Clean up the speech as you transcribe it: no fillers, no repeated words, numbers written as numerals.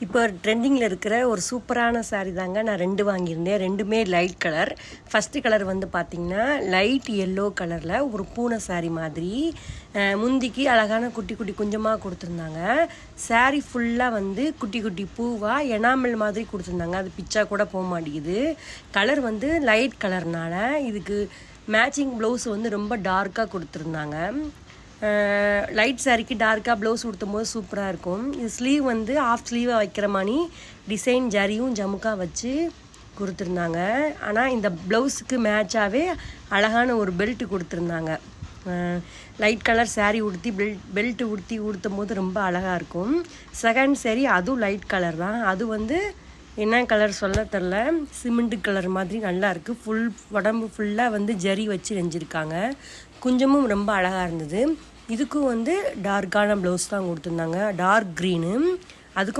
இப்போ ட்ரெண்டிங்கில் இருக்கிற ஒரு சூப்பரான saree தாங்க நான் 2 வாங்கியிருந்தேன். ரெண்டுமே லைட் கலர். ஃபஸ்ட்டு கலர் வந்து பார்த்திங்கன்னா லைட் எல்லோ கலரில் ஒரு பூனை saree மாதிரி முந்திக்கு அழகான குட்டி குட்டி குஞ்சமாக கொடுத்துருந்தாங்க. saree ஃபுல்லாக வந்து குட்டி குட்டி பூவாக எனாமல் மாதிரி கொடுத்துருந்தாங்க. அது பிச்சா கூட போக மாட்டேங்குது. கலர் வந்து லைட் கலர்னால இதுக்கு மேட்சிங் ப்ளவுஸ் வந்து ரொம்ப டார்க்காக கொடுத்துருந்தாங்க. லைட் சாரிக்கு டார்க்காக ப்ளவுஸ் கொடுத்தும் போது சூப்பராக இருக்கும். இது ஸ்லீவ் வந்து ஆஃப் ஸ்லீவாக வைக்கிற மாதிரி டிசைன் ஜரியும் ஜமுக்காக வச்சு கொடுத்துருந்தாங்க. ஆனால் இந்த ப்ளவுஸுக்கு மேட்சாகவே அழகான ஒரு பெல்ட்டு கொடுத்துருந்தாங்க. லைட் கலர் சாரீ உடுத்தி பெல்ட்டு உடுத்தும் போது ரொம்ப அழகாக இருக்கும். செகண்ட் சாரீ அதுவும் லைட் கலர் தான். அது வந்து என்ன கலர் சொல்ல தெரில, சிமெண்ட் கலர் மாதிரி நல்லா இருக்குது. உடம்பு ஃபுல்லாக வந்து ஜரி வச்சு நெஞ்சிருக்காங்க. குஞ்சமும் ரொம்ப அழகாக இருந்தது. இதுக்கும் வந்து டார்க்கான ப்ளவுஸ் தான் கொடுத்துருந்தாங்க, டார்க் க்ரீனு. அதுக்கும்